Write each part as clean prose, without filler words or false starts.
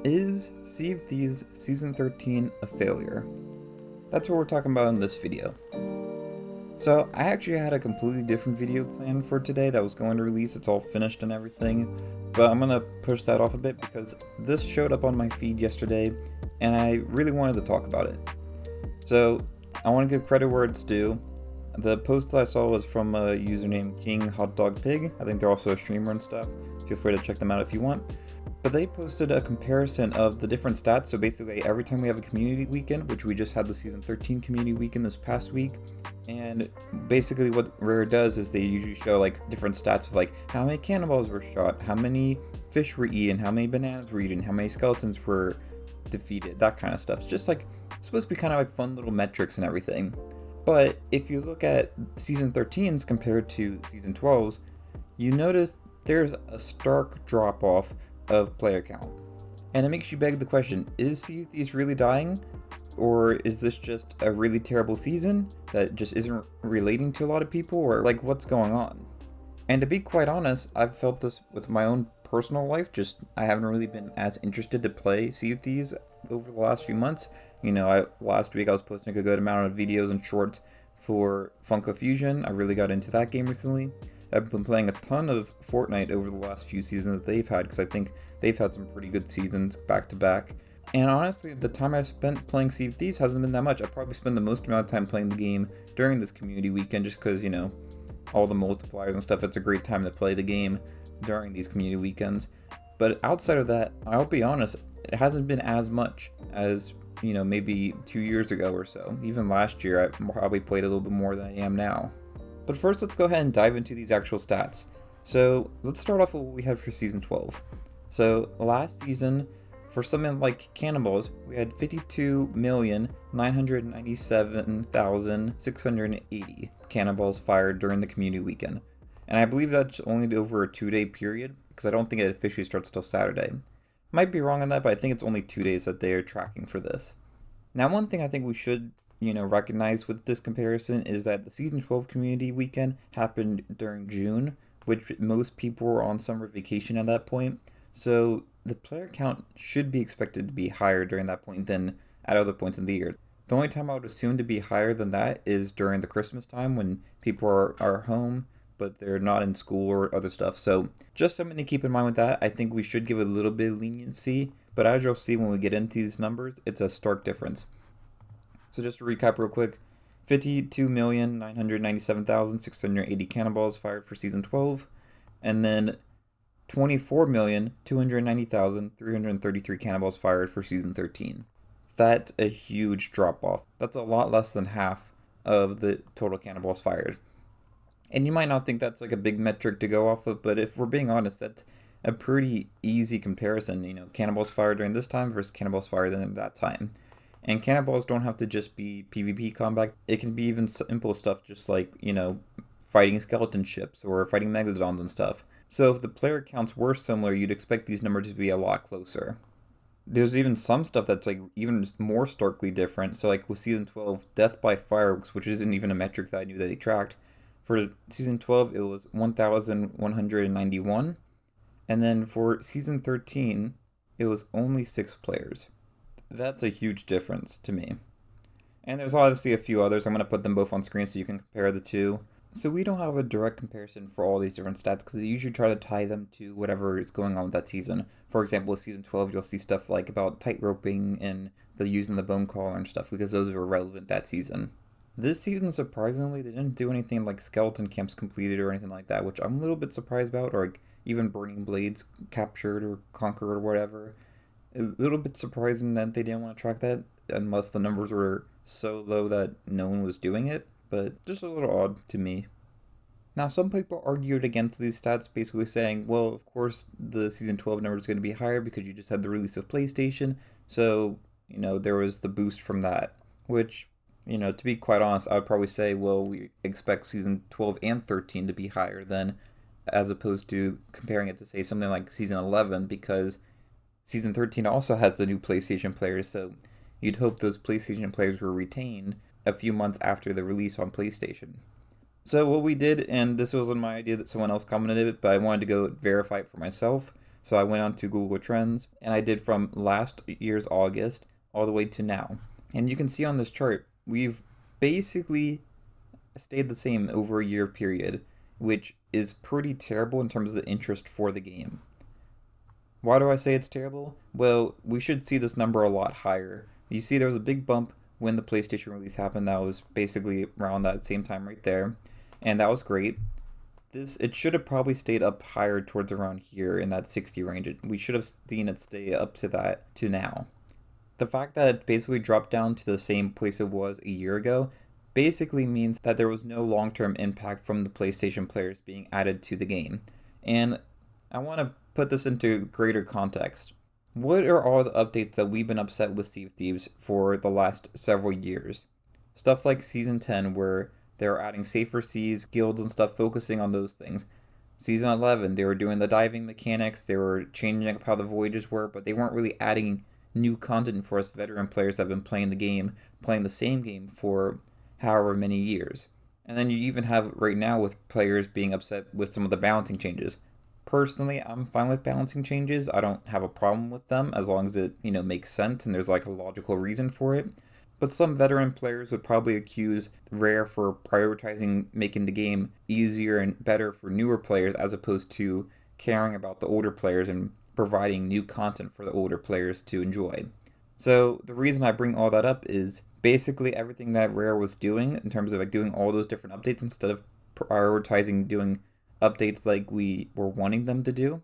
Is Sea of Thieves Season 13 a failure? That's what we're talking about in this video. So I actually had a completely different video planned for today that was going to release. It's all finished and everything, but I'm going to push that off a bit because this showed up on my feed yesterday and I really wanted to talk about it. So I want to give credit where it's due. The post that I saw was from a username King Hot Dog Pig. I think they're also a streamer and stuff. Feel free to check them out if you want. But they posted a comparison of the different stats. So basically every time we have a community weekend, which we just had the season 13 community weekend this past week, and basically what Rare does is they usually show like different stats of like how many cannonballs were shot, how many fish were eaten, how many bananas were eaten, how many skeletons were defeated, that kind of stuff. It's just like, it's supposed to be kind of like fun little metrics and everything. But if you look at season 13's compared to season 12's, you notice there's a stark drop off of player count. And it makes you beg the question, is Sea of Thieves really dying? Or is this just a really terrible season that just isn't relating to a lot of people? Or like, what's going on? And to be quite honest, I've felt this with my own personal life. Just, I haven't really been as interested to play Sea of Thieves over the last few months. You know, last week I was posting a good amount of videos and shorts for Funko Fusion. I really got into that game recently. I've been playing a ton of Fortnite over the last few seasons that they've had, because I think they've had some pretty good seasons back to back. And honestly, the time I spent playing Sea of Thieves hasn't been that much. I probably spent the most amount of time playing the game during this community weekend, just because, you know, all the multipliers and stuff, it's a great time to play the game during these community weekends. But outside of that, I'll be honest, it hasn't been as much as, you know, maybe 2 years ago or so. Even last year, I probably played a little bit more than I am now. But first, let's go ahead and dive into these actual stats. So let's start off with what we had for season 12. So last season, for something like cannonballs, we had 52,997,680 cannonballs fired during the community weekend. And I believe that's only over a 2-day period, because I don't think it officially starts till Saturday. Might be wrong on that, but I think it's only 2 days that they are tracking for this. Now, one thing I think we should recognize with this comparison is that the season 12 community weekend happened during June, which most people were on summer vacation at that point. So the player count should be expected to be higher during that point than at other points in the year. The only time I would assume to be higher than that is during the Christmas time when people are home, but they're not in school or other stuff. So just something to keep in mind with that. I think we should give a little bit of leniency, but as you'll see when we get into these numbers, it's a stark difference. So just to recap real quick, 52,997,680 cannonballs fired for season 12, and then 24,290,333 cannonballs fired for season 13. That's a huge drop off. That's a lot less than half of the total cannonballs fired. And you might not think that's like a big metric to go off of, but if we're being honest, that's a pretty easy comparison. You know, cannonballs fired during this time versus cannonballs fired during that time. And cannonballs don't have to just be PvP combat. It can be even simple stuff just like, fighting skeleton ships or fighting megalodons and stuff. So if the player counts were similar, you'd expect these numbers to be a lot closer. There's even some stuff that's like even more starkly different. So like with season 12, death by fireworks, which isn't even a metric that I knew that they tracked. For season 12, it was 1,191. And then for season 13, it was only 6 players. That's a huge difference to me. And there's obviously a few others. I'm going to put them both on screen so you can compare the two. So we don't have a direct comparison for all these different stats because they usually try to tie them to whatever is going on with that season. For example, with season 12, you'll see stuff like about tight roping and the using the bone collar and stuff because those were relevant that season. This season, surprisingly, they didn't do anything like skeleton camps completed or anything like that, which I'm a little bit surprised about, or like even burning blades captured or conquered or whatever. A little bit surprising that they didn't want to track that unless the numbers were so low that no one was doing it, but just a little odd to me. Now, some people argued against these stats, basically saying, well, of course, the season 12 number is going to be higher because you just had the release of PlayStation, so, there was the boost from that, which, to be quite honest, I would probably say, well, we expect season 12 and 13 to be higher than, as opposed to comparing it to, say, something like season 11, because season 13 also has the new PlayStation players, so you'd hope those PlayStation players were retained a few months after the release on PlayStation. So what we did, and this wasn't my idea that someone else commented it, but I wanted to go verify it for myself. So I went on to Google Trends and I did from last year's August all the way to now. And you can see on this chart, we've basically stayed the same over a year period, which is pretty terrible in terms of the interest for the game. Why do I say it's terrible? Well, we should see this number a lot higher. You see there was a big bump when the PlayStation release happened. That was basically around that same time right there. And that was great. It should have probably stayed up higher towards around here in that 60 range. We should have seen it stay up to that to now. The fact that it basically dropped down to the same place it was a year ago basically means that there was no long-term impact from the PlayStation players being added to the game. And I want to put this into greater context. What are all the updates that we've been upset with Sea of Thieves for the last several years? Stuff like Season 10, where they were adding safer seas, guilds, and stuff, focusing on those things. Season 11, they were doing the diving mechanics, they were changing up how the voyages were, but they weren't really adding new content for us veteran players that have been playing the game, playing the same game for however many years. And then you even have right now with players being upset with some of the balancing changes. Personally, I'm fine with balancing changes. I don't have a problem with them as long as it, makes sense and there's like a logical reason for it. But some veteran players would probably accuse Rare for prioritizing making the game easier and better for newer players as opposed to caring about the older players and providing new content for the older players to enjoy. So the reason I bring all that up is basically everything that Rare was doing in terms of like doing all those different updates instead of prioritizing doing updates like we were wanting them to do,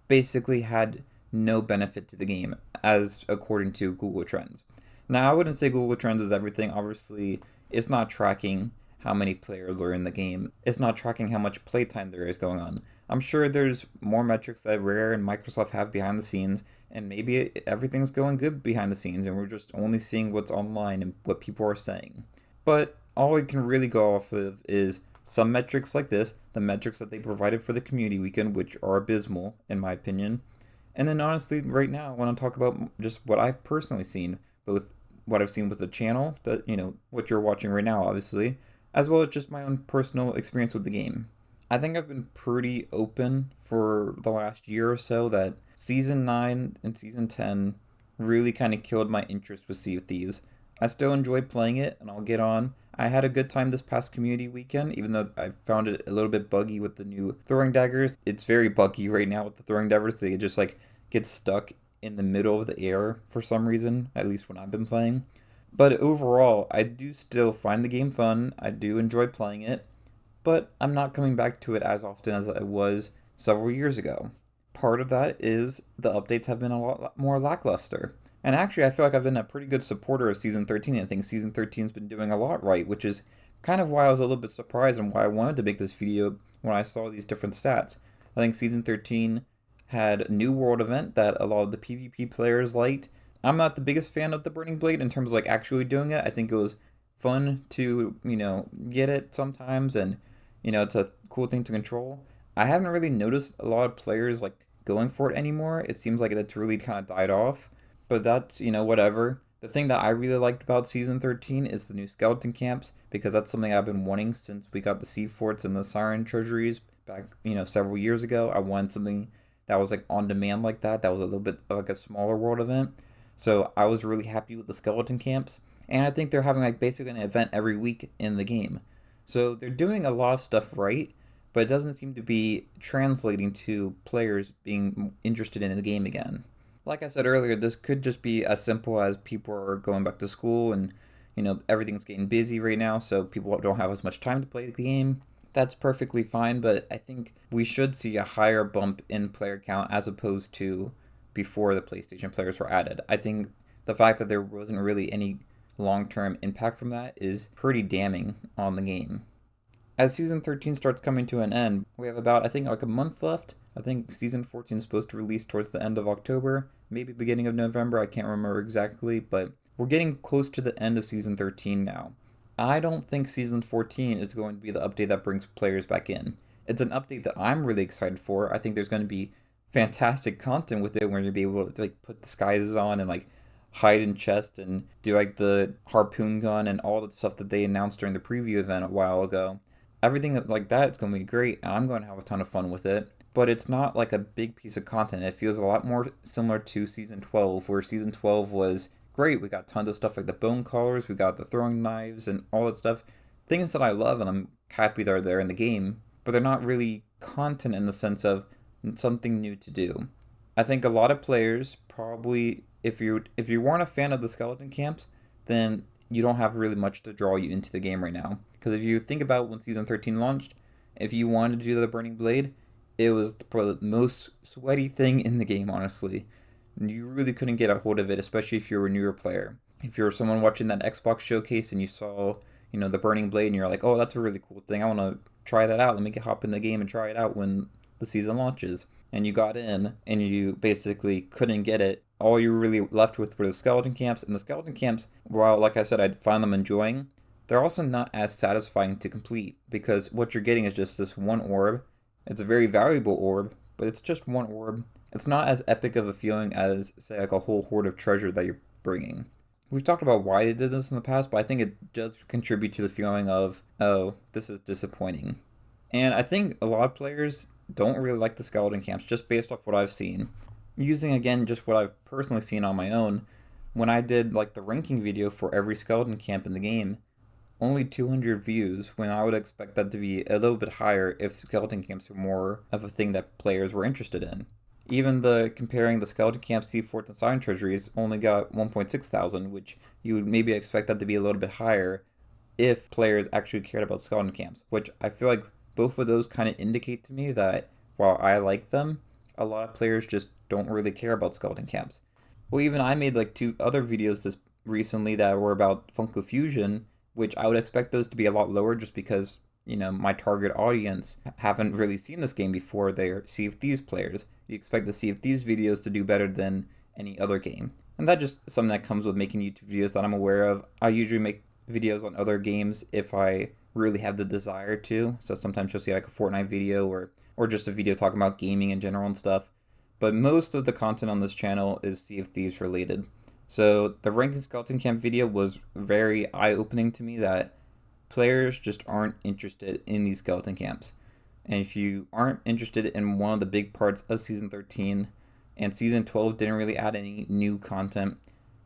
basically had no benefit to the game as according to Google Trends. Now, I wouldn't say Google Trends is everything. Obviously, it's not tracking how many players are in the game. It's not tracking how much playtime there is going on. I'm sure there's more metrics that Rare and Microsoft have behind the scenes, and maybe everything's going good behind the scenes, and we're just only seeing what's online and what people are saying. But all we can really go off of is some metrics like this, the metrics that they provided for the community weekend, which are abysmal, in my opinion. And then honestly, right now, I want to talk about just what I've personally seen, both what I've seen with the channel, that what you're watching right now, obviously, as well as just my own personal experience with the game. I think I've been pretty open for the last year or so that Season 9 and Season 10 really kind of killed my interest with Sea of Thieves. I still enjoy playing it, and I'll get on. I had a good time this past community weekend, even though I found it a little bit buggy with the new throwing daggers. It's very buggy right now with the throwing daggers. They just like get stuck in the middle of the air for some reason, at least when I've been playing. But overall, I do still find the game fun. I do enjoy playing it, but I'm not coming back to it as often as I was several years ago. Part of that is the updates have been a lot more lackluster. And actually, I feel like I've been a pretty good supporter of Season 13. I think Season 13's been doing a lot right, which is kind of why I was a little bit surprised and why I wanted to make this video when I saw these different stats. I think Season 13 had a new world event that a lot of the PvP players liked. I'm not the biggest fan of the Burning Blade in terms of like actually doing it. I think it was fun to, get it sometimes and, it's a cool thing to control. I haven't really noticed a lot of players like going for it anymore. It seems like it's really kind of died off, but that's, whatever. The thing that I really liked about Season 13 is the new skeleton camps, because that's something I've been wanting since we got the sea forts and the siren treasuries back, several years ago. I wanted something that was like on demand like that was a little bit like a smaller world event. So I was really happy with the skeleton camps, and I think they're having like basically an event every week in the game. So they're doing a lot of stuff right, but it doesn't seem to be translating to players being interested in the game again. Like I said earlier, this could just be as simple as people are going back to school and, everything's getting busy right now, so people don't have as much time to play the game. That's perfectly fine, but I think we should see a higher bump in player count as opposed to before the PlayStation players were added. I think the fact that there wasn't really any long-term impact from that is pretty damning on the game. As Season 13 starts coming to an end, we have about, I think, like a month left. I think Season 14 is supposed to release towards the end of October, maybe beginning of November, I can't remember exactly, but we're getting close to the end of Season 13 now. I don't think Season 14 is going to be the update that brings players back in. It's an update that I'm really excited for. I think there's going to be fantastic content with it. We're going to be able to like put disguises on and like hide in chests and do like the harpoon gun and all the stuff that they announced during the preview event a while ago. Everything like that is going to be great, and I'm going to have a ton of fun with it. but it's not like a big piece of content. It feels a lot more similar to Season 12, where Season 12 was great. We got tons of stuff like the bone collars, we got the throwing knives, and all that stuff. Things that I love and I'm happy they're there in the game, but they're not really content in the sense of something new to do. I think a lot of players probably, if you weren't a fan of the skeleton camps, then you don't have really much to draw you into the game right now. Because if you think about when Season 13 launched, if you wanted to do the Burning Blade, it was probably the most sweaty thing in the game, honestly. You really couldn't get a hold of it, especially if you were a newer player. If you're someone watching that Xbox showcase and you saw, the Burning Blade and you're like, oh, that's a really cool thing. I want to try that out. Let me hop in the game and try it out when the season launches. And you got in and you basically couldn't get it. All you were really left with were the skeleton camps. And the skeleton camps, while, like I said, I'd find them enjoying, they're also not as satisfying to complete because what you're getting is just this one orb. It's a very valuable orb, but it's just one orb. It's not as epic of a feeling as, say, like a whole hoard of treasure that you're bringing. We've talked about why they did this in the past, but I think it does contribute to the feeling of, oh, this is disappointing. And I think a lot of players don't really like the skeleton camps just based off what I've seen. Using, again, just what I've personally seen on my own, when I did like the ranking video for every skeleton camp in the game, only 200 views, when I would expect that to be a little bit higher if skeleton camps were more of a thing that players were interested in. Even comparing the skeleton camp, sea forts, and sign treasuries only got 1.6 thousand, which you would maybe expect that to be a little bit higher if players actually cared about skeleton camps, which I feel like both of those kind of indicate to me that while I like them, a lot of players just don't really care about skeleton camps. Well, even I made like 2 other videos this recently that were about Funko Fusion, which I would expect those to be a lot lower just because, my target audience haven't really seen this game before. They're Sea of Thieves players. You expect the Sea of Thieves videos to do better than any other game. And that just something that comes with making YouTube videos that I'm aware of. I usually make videos on other games if I really have the desire to. So sometimes you'll see like a Fortnite video or just a video talking about gaming in general and stuff. But most of the content on this channel is Sea of Thieves related. So the Ranking Skeleton Camp video was very eye-opening to me that players just aren't interested in these skeleton camps. And if you aren't interested in one of the big parts of Season 13, and Season 12 didn't really add any new content,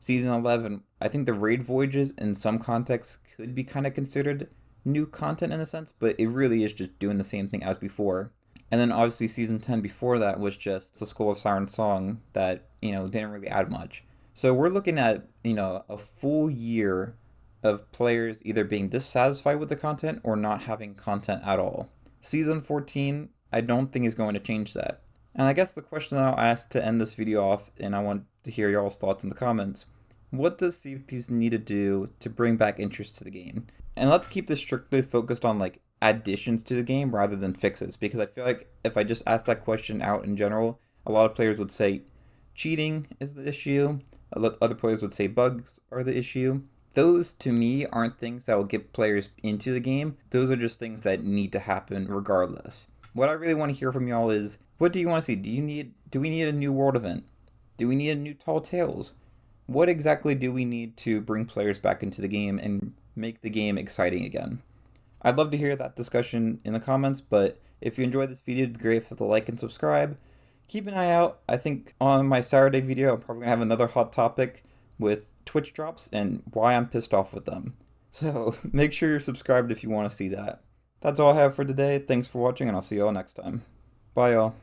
Season 11, I think the raid voyages in some contexts could be kind of considered new content in a sense, but it really is just doing the same thing as before. And then obviously Season 10 before that was just the Skull of Siren song that, didn't really add much. So we're looking at, a full year of players either being dissatisfied with the content or not having content at all. Season 14, I don't think is going to change that. And I guess the question that I'll ask to end this video off, and I want to hear y'all's thoughts in the comments, what does Sea of Thieves need to do to bring back interest to the game? And let's keep this strictly focused on like additions to the game rather than fixes, because I feel like if I just ask that question out in general, a lot of players would say cheating is the issue. Other players would say bugs are the issue. Those, to me, aren't things that will get players into the game. Those are just things that need to happen regardless. What I really want to hear from y'all is, what do you want to see? Do we need a new world event? Do we need a new Tall Tales? What exactly do we need to bring players back into the game and make the game exciting again? I'd love to hear that discussion in the comments, but if you enjoyed this video, it'd be great if you hit the like and subscribe. Keep an eye out. I think on my Saturday video, I'm probably going to have another hot topic with Twitch drops and why I'm pissed off with them. So make sure you're subscribed if you want to see that. That's all I have for today. Thanks for watching, and I'll see y'all next time. Bye, y'all.